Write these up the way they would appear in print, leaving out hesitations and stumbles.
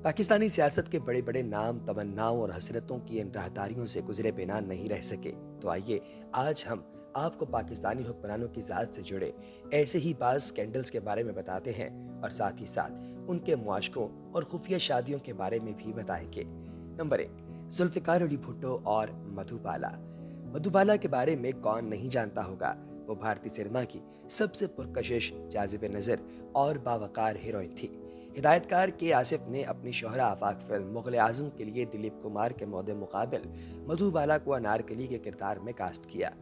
पाकिस्तानी सियासत के बड़े बड़े नाम तमन्नाओं और हसरतों की इन राहदारियों से गुजरे बिना नहीं रह सके। तो आइए आज हम आपको पाकिस्तानी हुक्मरानों की ज़ात से जुड़े ऐसे ही बाज़ स्कैंडल्स के बारे में बताते हैं और साथ ही साथ उनके मुआशरों और खुफिया शादियों के बारे में भी बताएंगे। नंबर 1, जुल्फ़िकार अली भुट्टो और मधुबाला। मधुबाला के बारे में कौन नहीं जानता होगा। वो भारतीय सिनेमा की सबसे पुरकशिश, जाज़िब नज़र और बावकार हीरोइन थी। हिदायतकार के आसिफ ने अपनी शोहरा आफाक फिल्म मुग़ल आज़म के लिए दिलीप कुमार के मौदे मुकाबिल मधुबाला को अनारकली के किरदार में कास्ट किया।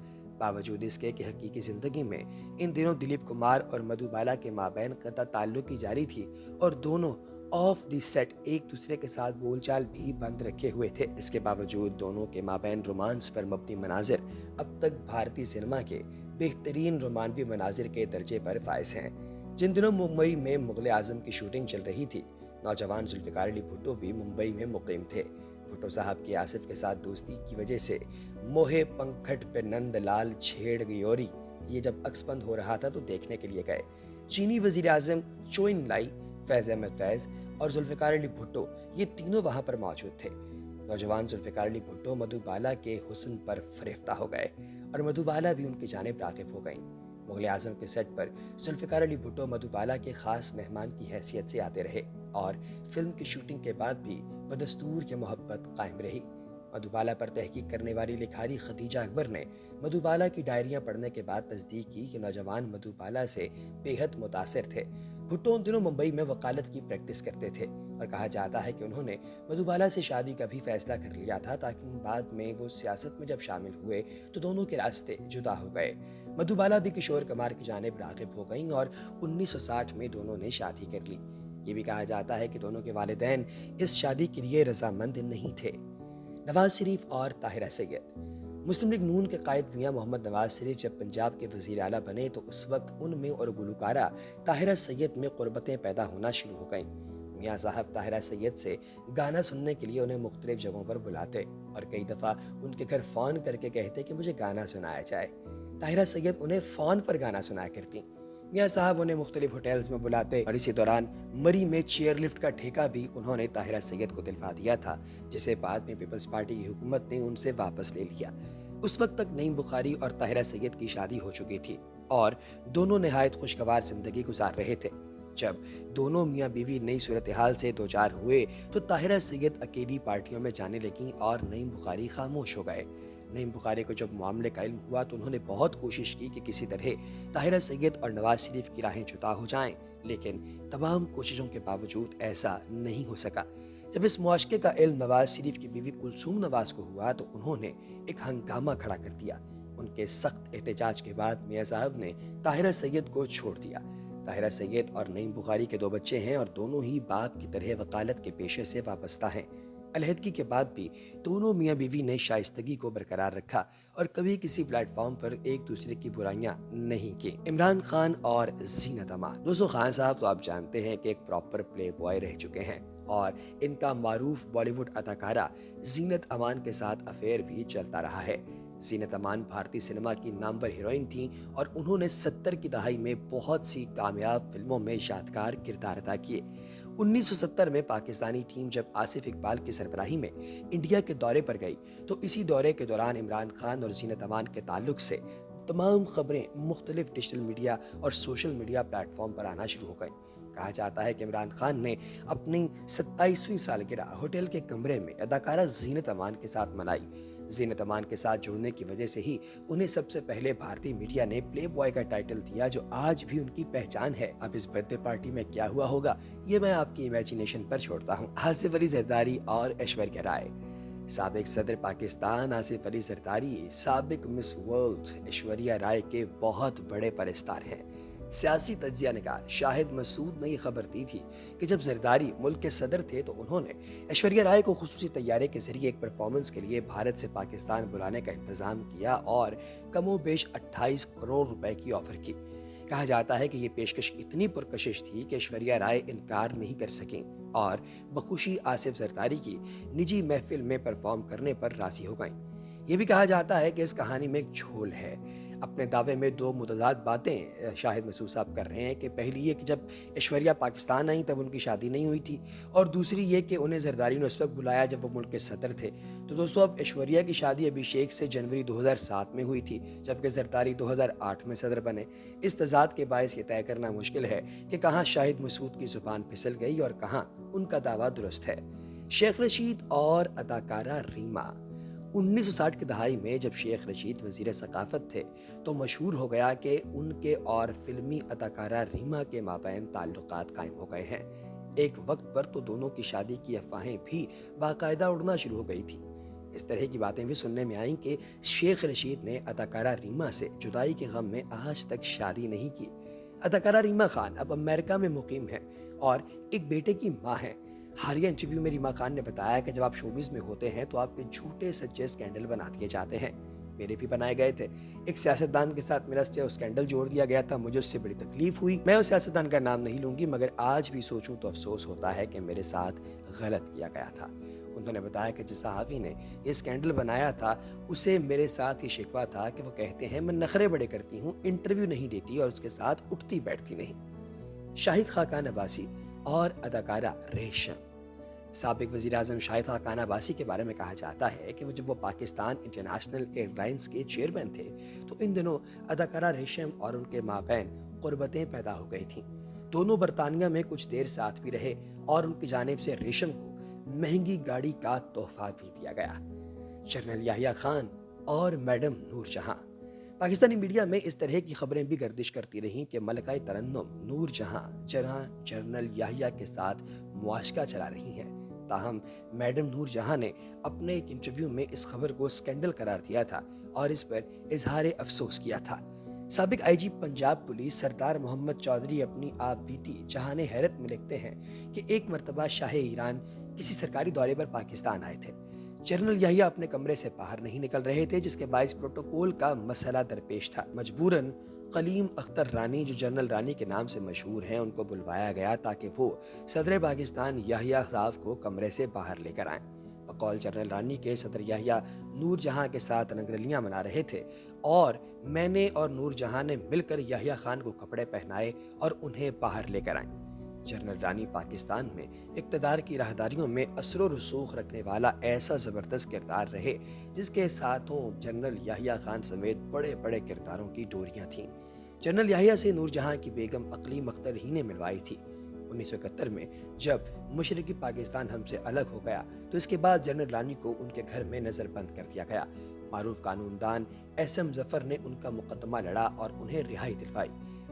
बावजूद इसके कि हकीकी ज़िंदगी में इन दिनों दिलीप कुमार और मधुबाला के माबैन क़ता ताल्लुक़ की जारी थी और दोनों ऑफ द सेट एक दूसरे के साथ बोलचाल भी बंद रखे हुए थे। इसके बावजूद दोनों के माबैन रोमांस पर मबनी मनाजिर अब तक भारतीय सिनेमा के बेहतरीन रोमानवी मनाजिर के दर्जे पर फायज हैं। जिन दिनों मुंबई में मुग़ल आज़म की शूटिंग चल रही थी, नौजवान जुल्फ़िकार अली भुट्टो भी मुंबई में मुक़ीम थे। भुट्टो साहब की आसिफ के साथ दोस्ती की वजह से मोहे पंखट पे नंद लाल छेड़ गयोरी ये जब अक्सबंद हो रहा था तो देखने के लिए गए। चीनी वज़ीर आज़म चो इन लाई, फैज़ अहमद फैज़ और जुल्फ़िकार अली भुट्टो ये तीनों वहाँ पर मौजूद थे। नौजवान जुल्फ़िकार अली भुट्टो मधुबाला के हुस्न पर फरेफ्ता हो गए और मधुबाला भी उनकी जानिब राग़िब हो गईं। मुग़ल आज़म के सेट पर जुल्फ़िकार अली भुट्टो मधुबाला के ख़ास मेहमान की हैसियत से आते रहे और फिल्म की शूटिंग के बाद भी बदस्तूर की मोहब्बत कायम रही। मधुबाला पर तहकीक करने वाली लिखारी खदीजा अकबर ने मधुबाला की डायरियां पढ़ने के बाद तस्दीक की कि नौजवान मधुबाला से बेहद मुतासिर थे। भुट्टो उन दिनों मुंबई में वकालत की प्रैक्टिस करते थे और कहा जाता है कि उन्होंने मधुबाला से शादी का भी फैसला कर लिया था, ताकि बाद में वो सियासत में जब शामिल हुए तो दोनों के रास्ते जुदा हो गए। मधुबाला भी किशोर कुमार की जानिब राग़िब हो गईं और 1960 में दोनों ने शादी कर ली। ये भी कहा जाता है कि दोनों के वालिदैन इस शादी के लिए रजामंद नहीं थे। नवाज शरीफ और ताहिरा सैयद। मुस्लिम लीग नून के कायद मियां मोहम्मद नवाज शरीफ जब पंजाब के वज़ीर आला बने तो उस वक्त उनमें और गुलकारा ताहिरा सैयद में क़ुरबतें पैदा होना शुरू हो गईं। मियां साहब ताहिरा सैयद से गाना सुनने के लिए उन्हें मुख्तलिफ जगहों पर बुलाते और कई दफ़ा उनके घर फ़ोन करके कहते कि मुझे गाना सुनाया जाए। ताहिरा सैयद उन्हें फ़ोन पर गाना सुनाया करती। मियां साहब उन्हें मुख्तलिफ होटल्स में बुलाते और इसी दौरान मरी में चेयर लिफ्ट का ठेका भी उन्होंने ताहिरा सैयद को दिलवा दिया था, जिसे बाद में पीपल्स पार्टी की हुकूमत ने उनसे वापस ले लिया। उस वक्त तक नईम बुखारी और ताहिरा सैयद की शादी हो चुकी थी और दोनों निहायत खुशगवार जिंदगी गुजार रहे थे। जब दोनों मियाँ बीवी नई सूरत हाल से दो चार हुए तो ताहिरा सैयद अकेली पार्टियों में जाने लगी और नईम बुखारी खामोश हो गए। नईम बुखारी को जब मामले का इल्म हुआ तो उन्होंने बहुत कोशिश की कि किसी तरह ताहिरा सैयद और नवाज शरीफ की राहें जुदा हो जाएं, लेकिन तमाम कोशिशों के बावजूद ऐसा नहीं हो सका। जब इस मुआशके का इल्म नवाज शरीफ की बीवी कुलसूम नवाज को हुआ तो उन्होंने एक हंगामा खड़ा कर दिया। उनके सख्त एहतजाज के बाद मियां साहब ने ताहिरा सैयद को छोड़ दिया। ताहिरा सैयद और नईम बुखारी के 2 बच्चे हैं और दोनों ही बाप की तरह वकालत के पेशे से वाबस्ता हैं। अलहदगी के बाद भी दोनों मियाँ बीवी ने शाइस्तगी को बरकरार रखा और कभी किसी प्लेटफॉर्म पर एक दूसरे की बुराइयां नहीं की। इमरान खान और जीनत अमान। दोस्तों, खान साहब तो आप जानते हैं कि एक प्रॉपर प्ले बॉय रह चुके हैं और इनका मारूफ बॉलीवुड अदाकारा जीनत अमान के साथ अफेयर भी चलता रहा है। जीनत अमान भारतीय सिनेमा की नामवर हीरोइन थी और उन्होंने 70 की दहाई में बहुत सी कामयाब फिल्मों में यादगार किरदार अदा किए। 1970 में पाकिस्तानी टीम जब आसिफ इकबाल की सरबराही में इंडिया के दौरे पर गई तो इसी दौरे के दौरान इमरान खान और जीनत अमान के ताल्लुक से तमाम खबरें मुख्तलिफ डिजिटल मीडिया और सोशल मीडिया प्लेटफॉर्म पर आना शुरू हो गई। कहा जाता है कि इमरान खान ने अपनी 27वीं सालगिरह होटल के कमरे में अदाकारा जीनत अमान के साथ मनाई। जीनत अमान के साथ जुड़ने की वजह से ही उन्हें सबसे पहले भारतीय मीडिया ने प्ले बॉय का टाइटल दिया, जो आज भी उनकी पहचान है। अब इस बर्थडे पार्टी में क्या हुआ होगा ये मैं आपकी इमेजिनेशन पर छोड़ता हूँ। आसिफ अली जरदारी और ऐश्वर्या राय। साबिक सदर पाकिस्तान आसिफ अली जरदारी साबिक मिस वर्ल्ड ऐश्वर्या राय के बहुत बड़े परस्तार हैं। सियासी तज्जिया निगार शाहिद मसूद ने यह खबर दी थी कि जब जरदारी मुल्क के सदर थे तो उन्होंने ऐश्वर्या राय को खुसूसी तैयारे के जरिए एक परफॉर्मेंस के लिए भारत से पाकिस्तान बुलाने का इंतजाम किया और कमोबेश 28 करोड़ रुपए की ऑफर की। कहा जाता है कि ये पेशकश इतनी पुरकशिश थी कि ऐश्वर्या राय इनकार नहीं कर सकें और बखुशी आसिफ जरदारी की निजी महफिल में परफॉर्म करने पर राजी हो गईं। ये भी कहा जाता है कि इस कहानी में एक झोल है। اپنے دعوے میں دو متضاد باتیں شاہد مسعود صاحب کر رہے ہیں کہ پہلی یہ کہ جب ایشوریا پاکستان آئیں تب ان کی شادی نہیں ہوئی تھی، اور دوسری یہ کہ انہیں زرداری نے اس وقت بلایا جب وہ ملک کے صدر تھے۔ تو دوستو، اب ایشوریا کی شادی ابھیشیک سے جنوری 2007 میں ہوئی تھی، جبکہ زرداری 2008 میں صدر بنے۔ اس تضاد کے باعث یہ طے کرنا مشکل ہے کہ کہاں شاہد مسعود کی زبان پھسل گئی اور کہاں ان کا دعویٰ درست ہے۔ شیخ رشید اور اداکارہ ریما۔ 1960 کی دہائی میں جب شیخ رشید وزیر ثقافت تھے تو مشہور ہو گیا کہ ان کے اور فلمی اداکارہ ریما کے مابین تعلقات قائم ہو گئے ہیں۔ ایک وقت پر تو دونوں کی شادی کی افواہیں بھی باقاعدہ اڑنا شروع ہو گئی تھی۔ اس طرح کی باتیں بھی سننے میں آئیں کہ شیخ رشید نے اداکارہ ریما سے جدائی کے غم میں آج تک شادی نہیں کی۔ اداکارہ ریما خان اب امریکہ میں مقیم ہیں اور ایک بیٹے کی ماں ہیں۔ حالیہ انٹرویو میں ریما خان نے بتایا کہ جب آپ شوبز میں ہوتے ہیں تو آپ کے جھوٹے سچے اسکینڈل بنا دیے جاتے ہیں۔ میرے بھی بنائے گئے تھے۔ ایک سیاستدان کے ساتھ میرا اسکینڈل جوڑ دیا گیا تھا، مجھے اس سے بڑی تکلیف ہوئی۔ میں اس سیاستدان کا نام نہیں لوں گی، مگر آج بھی سوچوں تو افسوس ہوتا ہے کہ میرے ساتھ غلط کیا گیا تھا۔ انہوں نے بتایا کہ جس صحافی نے یہ اسکینڈل بنایا تھا اسے میرے ساتھ یہ شکوہ تھا کہ وہ کہتے ہیں میں نخرے بڑے کرتی ہوں، انٹرویو نہیں دیتی اور اس کے ساتھ اٹھتی بیٹھتی نہیں۔ شاہد خاقان عباسی اور اداکارہ ریشم۔ سابق وزیر اعظم شاہد خاقان عباسی کے بارے میں کہا جاتا ہے کہ جب وہ پاکستان انٹرنیشنل ایئر لائنز کے چیئرمین تھے تو ان دنوں اداکارہ ریشم اور ان کے مابین قربتیں پیدا ہو گئی تھیں۔ دونوں برطانیہ میں کچھ دیر ساتھ بھی رہے اور ان کی جانب سے ریشم کو مہنگی گاڑی کا تحفہ بھی دیا گیا۔ جنرل یحییٰ خان اور میڈم نور جہاں۔ پاکستانی میڈیا میں اس طرح کی خبریں بھی گردش کرتی رہیں کہ ملکہ ترنم نور جہاں جنرل یحییٰ کے ساتھ معاشقہ چلا رہی ہیں۔ تاہم میڈم نور جہاں نے اپنے ایک انٹرویو میں اس خبر کو اسکینڈل قرار دیا تھا اور اس پر اظہار افسوس کیا تھا۔ سابق آئی جی پنجاب پولیس سردار محمد چودھری اپنی آپ بیتی جہان حیرت میں لکھتے ہیں کہ ایک مرتبہ شاہ ایران کسی سرکاری دورے پر پاکستان آئے تھے۔ جنرل یحییٰ اپنے کمرے سے باہر نہیں نکل رہے تھے، جس کے باعث پروٹوکول کا مسئلہ درپیش تھا۔ مجبوراً کلیم اختر رانی، جو جنرل رانی کے نام سے مشہور ہیں، ان کو بلوایا گیا تاکہ وہ صدر پاکستان یحییٰ صاحب کو کمرے سے باہر لے کر آئیں۔ بقول جنرل رانی کے صدر یحییٰ نور جہاں کے ساتھ رنگرلیاں منا رہے تھے اور میں نے اور نور جہاں نے مل کر یحییٰ خان کو کپڑے پہنائے اور انہیں باہر لے کر آئیں۔ جنرل رانی پاکستان میں اقتدار کی راہداریوں میں اثر و رسوخ رکھنے والا ایسا زبردست کردار رہے جس کے ساتھوں جنرل یحییٰ خان سمیت بڑے بڑے کرداروں کی ڈوریاں تھیں۔ جنرل یحییٰ سے نور جہاں کی بیگم اقلیم اختر ہی نے ملوائی تھی۔ 1971 میں جب مشرقی پاکستان ہم سے الگ ہو گیا تو اس کے بعد جنرل رانی کو ان کے گھر میں نظر بند کر دیا گیا۔ معروف قانون دان ایس ایم ظفر نے ان کا مقدمہ لڑا اور انہیں رہائی دلوائی۔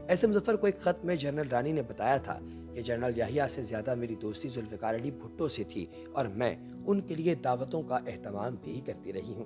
ایس ایم ظفر کو ایک خط میں جنرل رانی نے بتایا تھا کہ جنرل یحییٰ سے زیادہ میری دوستی ذوالفقار علی بھٹو سے تھی اور میں ان کے لیے دعوتوں کا اہتمام بھی کرتی رہی ہوں۔